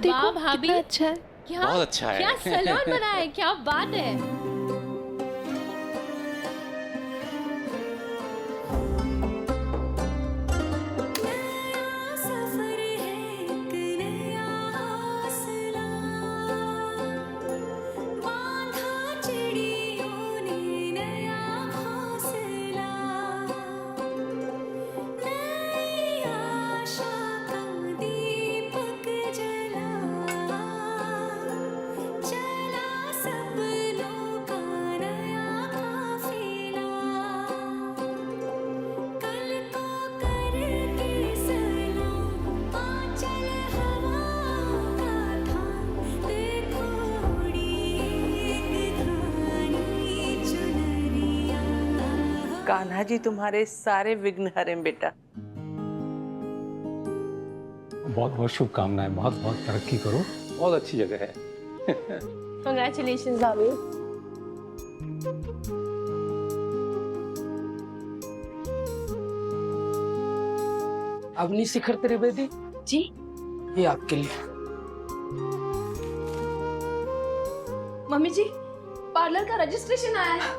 देखो भाभी, कितना अच्छा है। क्या बहुत अच्छा है। क्या सैलून बना है, क्या बात है। कान्हा जी तुम्हारे सारे विघ्न हरें बेटा। बहुत बहुत शुभकामनाएं, बहुत बहुत तरक्की करो। बहुत अच्छी जगह है। Congratulations भाभी। अवनी शिखर त्रिवेदी जी ये आपके लिए। मम्मी जी पार्लर का रजिस्ट्रेशन आया है।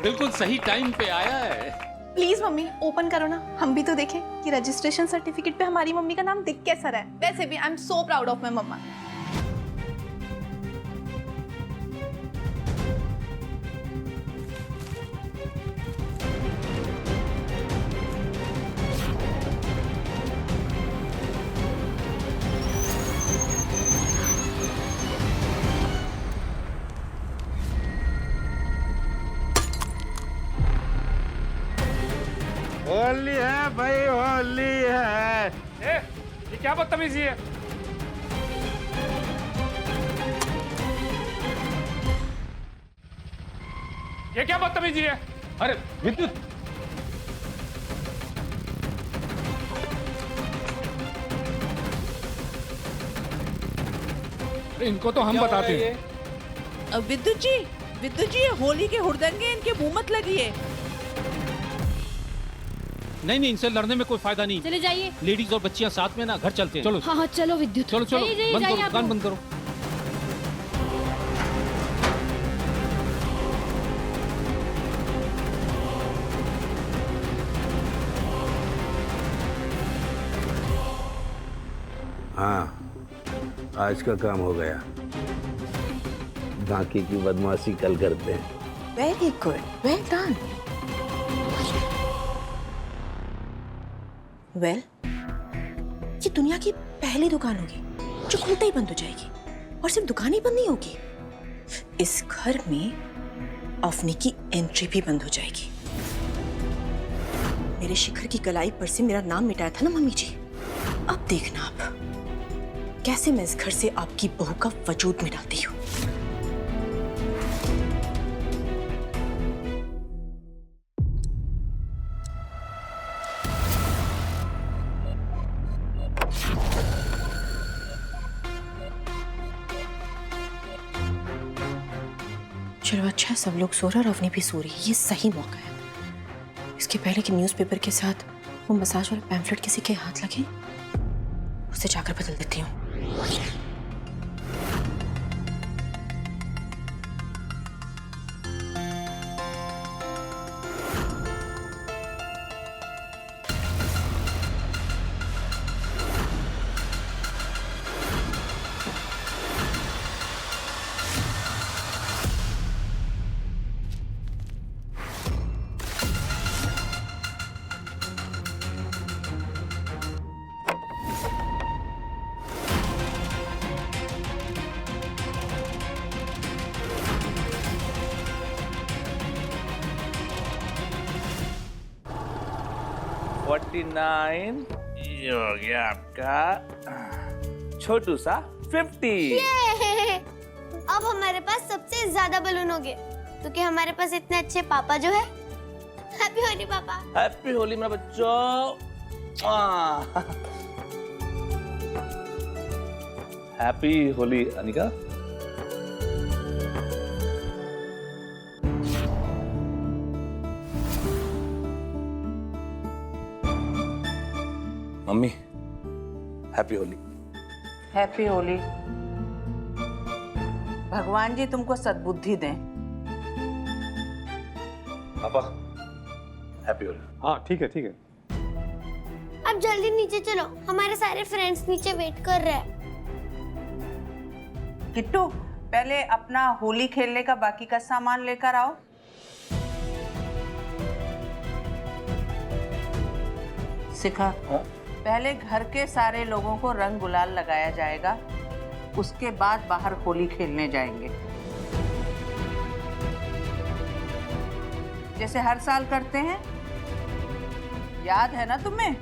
बिल्कुल सही टाइम पे आया है। प्लीज मम्मी ओपन करो ना, हम भी तो देखें कि रजिस्ट्रेशन सर्टिफिकेट पे हमारी मम्मी का नाम दिख कैसा रहा है। वैसे भी I am so proud of my mamma. Holi है भाई, होली है। ये क्या बदतमीजी है? ये क्या बदतमीजी है? अरे विद्युत, इनको तो हम बताते हैं। विद्युत जी, ये होली के हुड़दंगे इनके मुंह मत लगिए। नहीं, इनसे लड़ने में कोई फायदा नहीं। चले जाइए। लेडीज और बच्चियां साथ में ना, घर चलते हैं। चलो हाँ चलो विद्युत, चलो चलो, जाइए, बंद जाइए करो, आप दुकान लोग। बंद करो। हाँ, आज का काम हो गया। बाकी की बदमाशी कल करते हैं। Very good, well done. Well, ये दुनिया की पहली दुकान होगी जो खुलते ही बंद हो जाएगी। और सिर्फ दुकान ही बंद नहीं होगी, इस घर में अवनी की एंट्री भी बंद हो जाएगी। मेरे शिखर की कलाई पर से मेरा नाम मिटाया था ना मम्मी जी, अब देखना आप कैसे मैं इस घर से आपकी बहू का वजूद मिटाती हूँ। चलो अच्छा है, सब लोग सो रहे और अवनी भी सो रही है, ये सही मौका है। इसके पहले कि न्यूज़पेपर के साथ वो मसाज वाला पैम्फलेट किसी के हाथ लगे, उसे जाकर बदल देती हूँ। ये हो गया आपका छोटू सा 50। अब हमारे पास सबसे ज्यादा बलून हो गए क्योंकि हमारे पास इतने अच्छे पापा जो है। हैप्पी होली पापा। हैप्पी होली मेरे बच्चों। Happy Holi Anika. Mummy happy Holi. Happy Holi. भगवान जी तुमको सद्बुद्धि दें। पापा हैप्पी होली। हाँ ठीक है ठीक है। अब जल्दी नीचे चलो, हमारे सारे फ्रेंड्स नीचे वेट कर रहे हैं। किट्टू पहले अपना होली खेलने का बाकी का सामान लेकर आओ। शिखा, पहले घर के सारे लोगों को रंग गुलाल लगाया जाएगा, उसके बाद बाहर होली खेलने जाएंगे, जैसे हर साल करते हैं। याद है ना तुम्हें?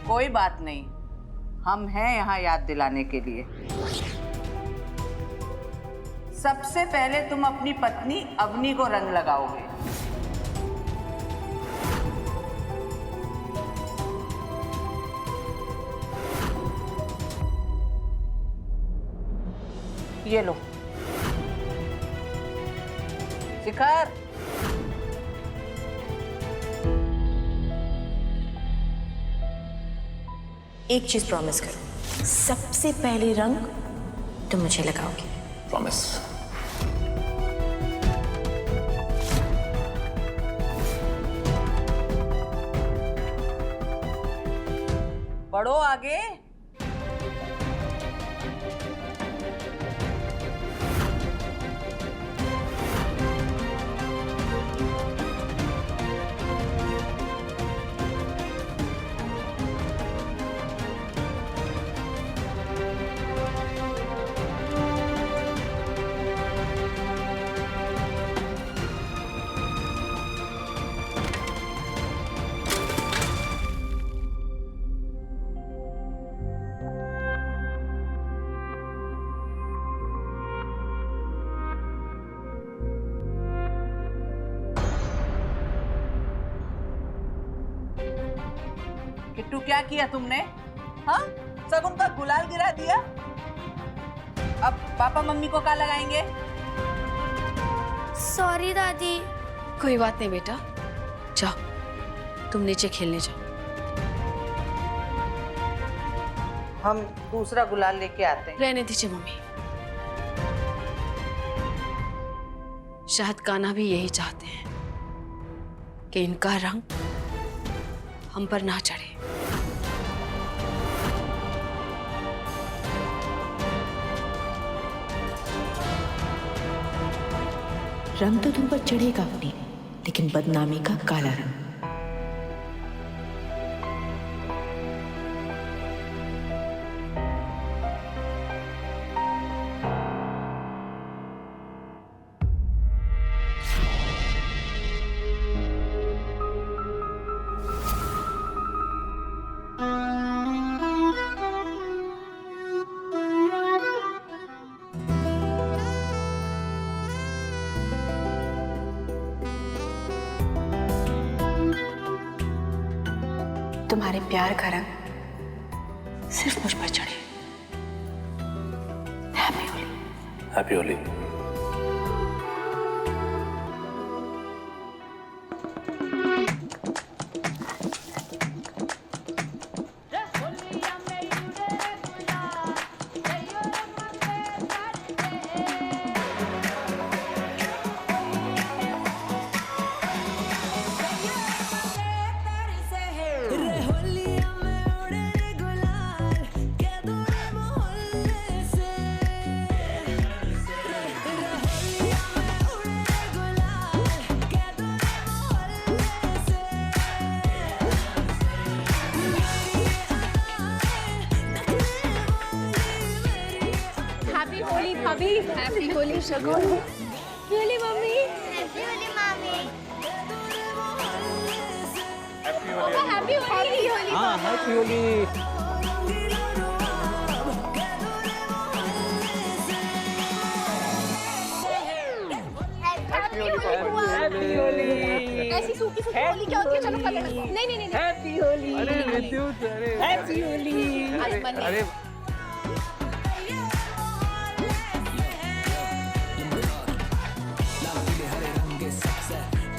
कोई बात नहीं, हम हैं यहाँ याद दिलाने के लिए। सबसे पहले तुम अपनी पत्नी अवनी को रंग लगाओगे। ये लो। शिखर, एक चीज प्रॉमिस करो, सबसे पहले रंग तुम मुझे लगाओगे। प्रॉमिस। बढ़ो आगे। किट्टू क्या किया तुमने? हाँ, सब उनका गुलाल गिरा दिया। अब पापा मम्मी को क्या लगाएंगे? सॉरी दादी। कोई बात नहीं बेटा, जाओ तुम नीचे खेलने जाओ। हम दूसरा गुलाल लेके आते हैं। रहने दीजिए मम्मी, शायद कान्हा भी यही चाहते हैं कि इनका रंग हम पर ना चढ़े। रंग तो तुम पर चढ़ेगा अपनी, लेकिन बदनामी का काला रंग। तुम्हारे प्यार का रंग सिर्फ मुझ पर चढ़े। Happy Holi. Happy Holi. Happy Holi Shagun. Holi mummy. Happy Holi मामी। हैप्पी होली। हाँ हैप्पी होली। ऐसी सूखी सूखी होली क्या होती है? चलो पकड़। नहीं। हैप्पी होली। अरे विद्युत, अरे हैप्पी होली। अरे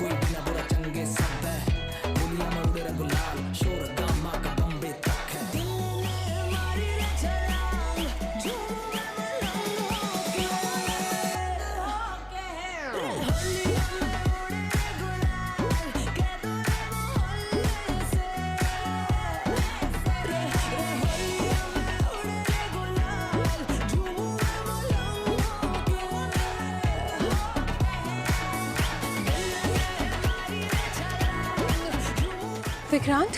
कोई बिना बुरा चंगे सब है, दुनिया में उड़े विक्रांत,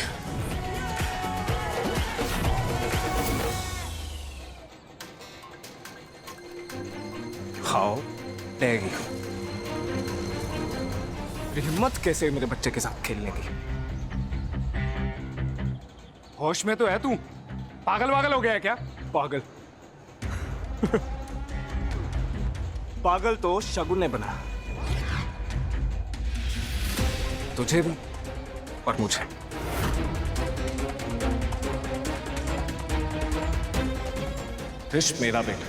खाओ डैगी। हिम्मत कैसे मेरे बच्चे के साथ खेलने की? होश में तो है तू? पागल वागल हो गया है क्या? पागल पागल तो शगुन ने बनाया, तुझे भी और मुझे। ऋष मेरा बेटा,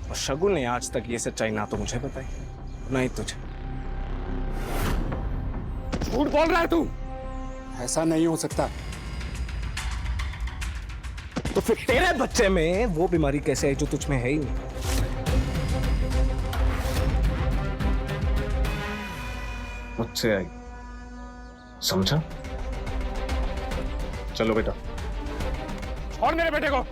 और शगुन ने आज तक ये सच्चाई ना तो मुझे बताई ना ही तुझे। झूठ बोल रहा है तू। ऐसा नहीं हो सकता। तो फिर तेरे बच्चे में वो बीमारी कैसे है जो तुझ में है ही नहीं? मुझसे आई, समझा? चलो बेटा, छोड़ मेरे बेटे को।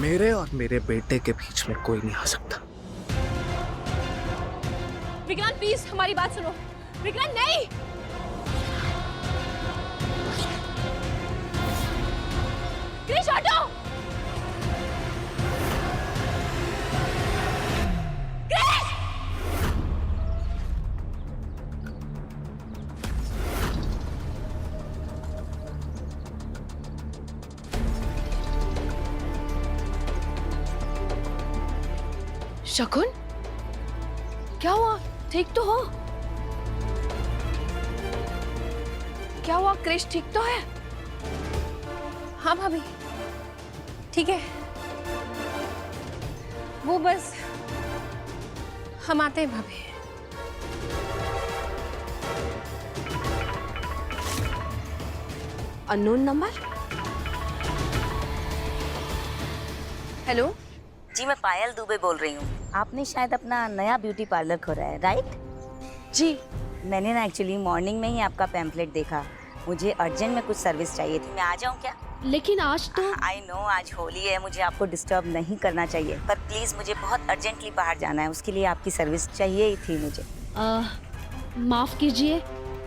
मेरे और मेरे बेटे के बीच में कोई नहीं आ सकता। विक्रांत प्लीज हमारी बात सुनो। विक्रांत नहीं। क्रिश हटो। क्रिश! शकुन, क्या हुआ? ठीक तो हो? क्या हुआ? क्रिश ठीक तो है? हाँ भाभी, ठीक है। वो बस हम आते हैं भाभी। Unknown number. हेलो जी, मैं पायल दुबे बोल रही हूँ। आपने शायद अपना नया ब्यूटी पार्लर खोला है, राइट? जी, मैंने ना एक्चुअली मॉर्निंग में ही आपका पैम्फलेट देखा। मुझे अर्जेंट में कुछ सर्विस चाहिए थी, मैं आ जाऊँ क्या? लेकिन आज तो आई नो आज होली है, मुझे आपको डिस्टर्ब नहीं करना चाहिए, पर प्लीज मुझे बहुत अर्जेंटली बाहर जाना है, उसके लिए आपकी सर्विस चाहिए ही थी मुझे। माफ कीजिए,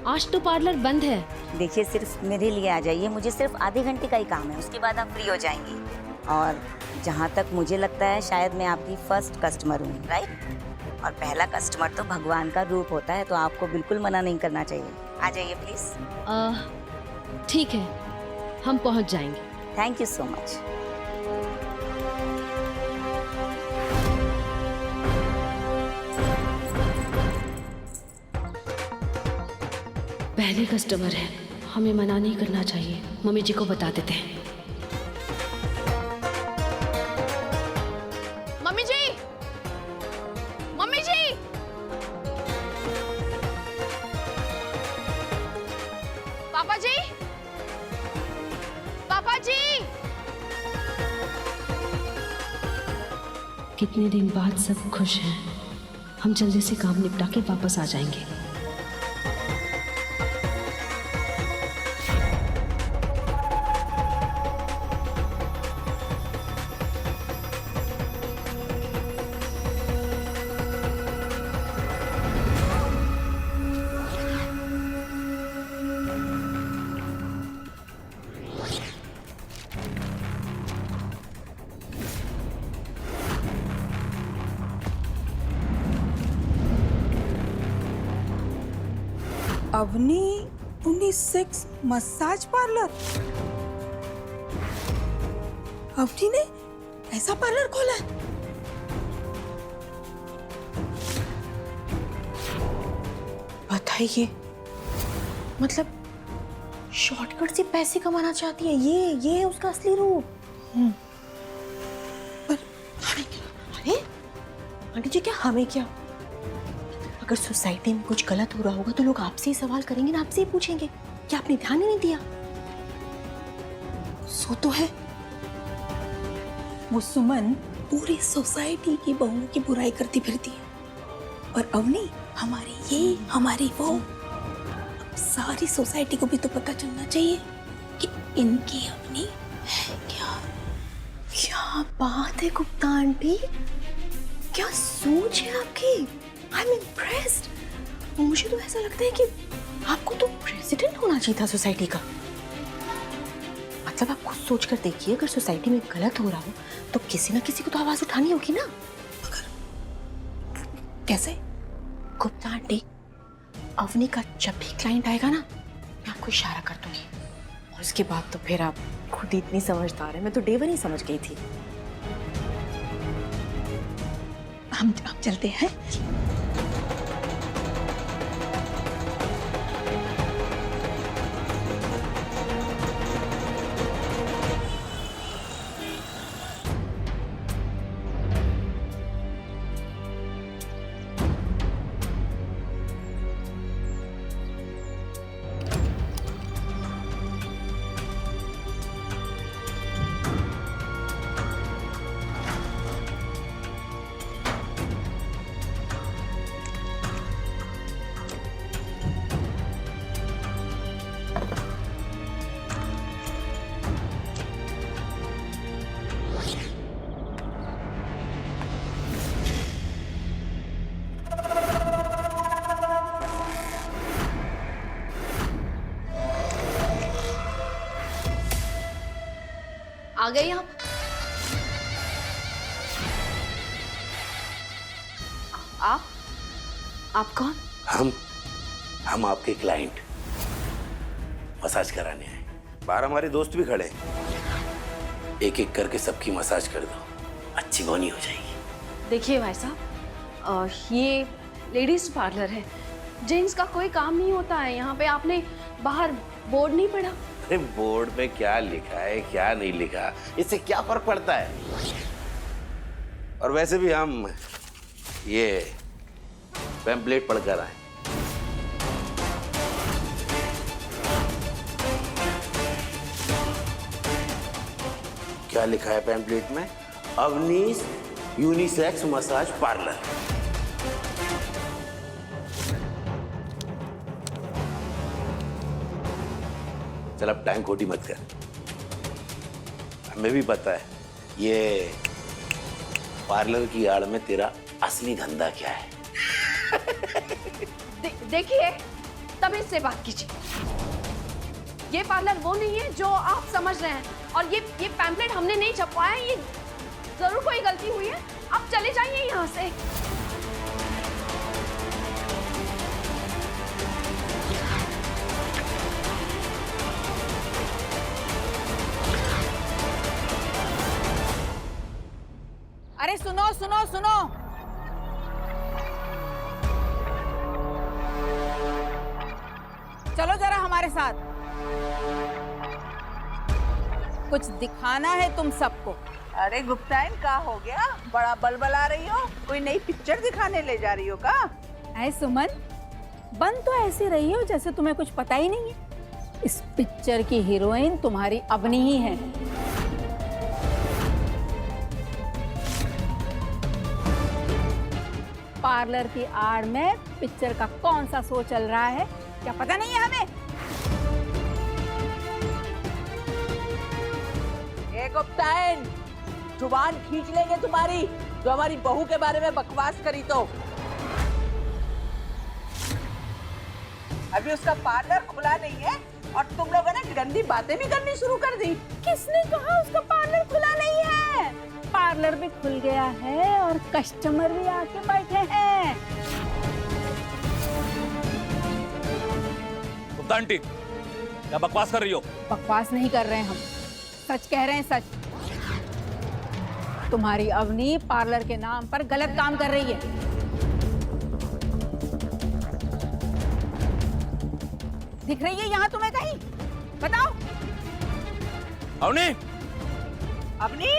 आज तो पार्लर बंद है। देखिए, सिर्फ मेरे लिए आ जाइए, मुझे सिर्फ आधे घंटे का ही काम है, उसके बाद आप फ्री हो जाएंगी। और जहाँ तक मुझे लगता है शायद मैं आपकी फर्स्ट कस्टमर हूँ, राइट? और पहला कस्टमर तो भगवान का रूप होता है, तो आपको बिल्कुल मना नहीं करना चाहिए। आ जाइए प्लीज। ठीक है, हम पहुँच जाएंगे। Thank you so much. पहले कस्टमर है, हमें मना नहीं करना चाहिए। मम्मी जी को बता देते हैं। मम्मी जी, मम्मी जी, पापा जी, पापा जी। कितने दिन बाद सब खुश हैं। हम जल्दी से काम निपटा के वापस आ जाएंगे। Avani 26 massage parlour. अवनी ने ऐसा पार्लर खोला है? बताइए, मतलब शॉर्टकट से पैसे कमाना चाहती है ये है उसका असली रूप। पर हमें क्या? अरे आंटी जी, क्या हमें क्या? अगर सोसाइटी में कुछ गलत हो रहा होगा तो लोग आपसे ही सवाल करेंगे ना, आपसे ही पूछेंगे। क्या आपने ध्यान ही नहीं दिया? सो तो है वो सुमन पूरी सोसाइटी की बहुओं की बुराई करती फिरती है, और अवनी हमारी ये हमारी वो। अब सारी सोसाइटी को भी तो पता चलना चाहिए कि इनकी अपनी है क्या? क्या बात है गुप्ता आंटी, क्या सोच है आपकी। I am impressed. मुझे तो ऐसा लगता है कि आपको तो प्रेसिडेंट होना चाहिए था सोसाइटी का। मतलब आप खुद सोच कर देखिए, अगर सोसाइटी में गलत हो रहा हो तो किसी ना किसी को तो आवाज उठानी होगी ना। मगर कैसे? गुप्ता आंटी, अवनी का जब भी क्लाइंट आएगा ना, मैं आपको इशारा कर दूंगी और उसके बाद तो फिर आप खुद ही इतनी समझदार है। मैं तो डे वन ही समझ गई थी। हम चलते हैं। आ गए आप? आप कौन? हम आपके क्लाइंट मसाज कराने आए। बाहर हमारे दोस्त भी खड़े हैं। एक एक करके सबकी मसाज कर दो, अच्छी बोनी हो जाएगी। देखिए भाई साहब, ये लेडीज पार्लर है, जेंट्स का कोई काम नहीं होता है यहाँ पे। आपने बाहर बोर्ड नहीं पढ़ा? अरे बोर्ड में क्या लिखा है क्या नहीं लिखा, इससे क्या फर्क पड़ता है। और वैसे भी हम ये पैम्पलेट पढ़कर आए। क्या लिखा है पैम्पलेट में? Avnish unisex massage parlour. चल अब टाइम खोटी मत कर, हमें भी पता है ये पार्लर की आड़ में तेरा असली धंधा क्या है। देखिए, तमीज से बात कीजिए। ये पार्लर वो नहीं है जो आप समझ रहे हैं, और ये पैम्पलेट हमने नहीं छपवाया है। ये जरूर कोई गलती हुई है। आप चले जाइए यहाँ से। अरे सुनो सुनो सुनो, चलो जरा हमारे साथ, कुछ दिखाना है तुम सबको। अरे गुप्तायन, क्या हो गया? बड़ा बलबला रही हो? कोई नई पिक्चर दिखाने ले जा रही हो का? ऐ सुमन, बन तो ऐसी रही हो जैसे तुम्हें कुछ पता ही नहीं है। इस पिक्चर की हीरोइन तुम्हारी अवनी ही है। पार्लर की आड़ में पिक्चर का कौन सा शो चल रहा है क्या पता नहीं है हमें? ए गुप्तायन, जुबान खींच लेंगे तुम्हारी, जो हमारी बहू के बारे में बकवास करी तो। अभी उसका पार्लर खुला नहीं है और तुम लोगों ने गंदी बातें भी करनी शुरू कर दी। किसने कहा उसका पार्लर खुला नहीं है? पार्लर भी खुल गया है और कस्टमर भी आके बैठे हैं। गुप्ता आंटी, क्या बकवास कर रही हो? बकवास नहीं कर रहे हैं हम, सच कह रहे हैं, सच। तुम्हारी अवनी पार्लर के नाम पर गलत काम कर रही है। दिख रही है यहाँ तुम्हें कहीं? बताओ। अवनी, अवनी,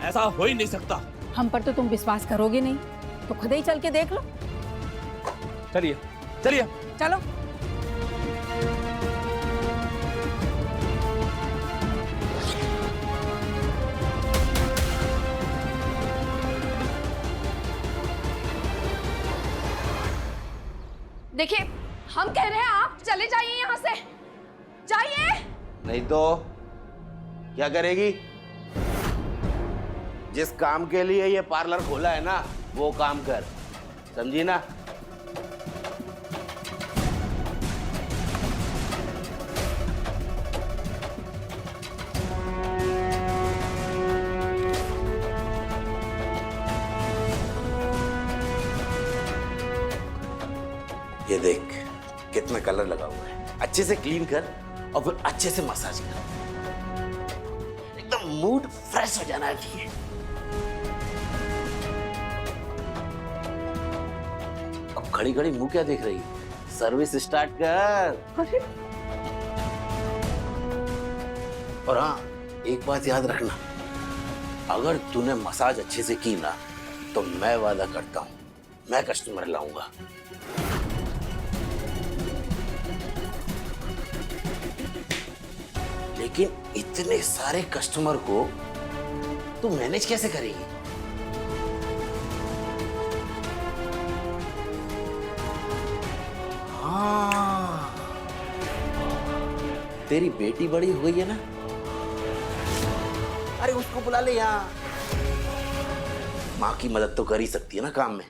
ऐसा हो ही नहीं सकता। हम पर तो तुम विश्वास करोगे नहीं, तो खुद ही चल के देख लो। चलिए चलिए चलो। देखिए, हम कह रहे हैं आप चले जाइए यहाँ से, जाइए। नहीं तो क्या करेगी? जिस काम के लिए ये पार्लर खोला है ना, वो काम कर, समझी ना? ये देख कितना कलर लगा हुआ है, अच्छे से क्लीन कर और फिर अच्छे से मसाज कर, एकदम मूड फ्रेश हो जाना चाहिए। अब खड़ी खड़ी मुंह क्या देख रही है? सर्विस स्टार्ट कर। और हाँ, एक बात याद रखना, अगर तूने मसाज अच्छे से की ना तो मैं वादा करता हूं मैं कस्टमर लाऊंगा। लेकिन इतने सारे कस्टमर को तू मैनेज कैसे करेगी? हाँ, तेरी बेटी बड़ी हो गई है ना, अरे उसको बुला ले यहाँ। माँ की मदद तो कर ही सकती है ना काम में।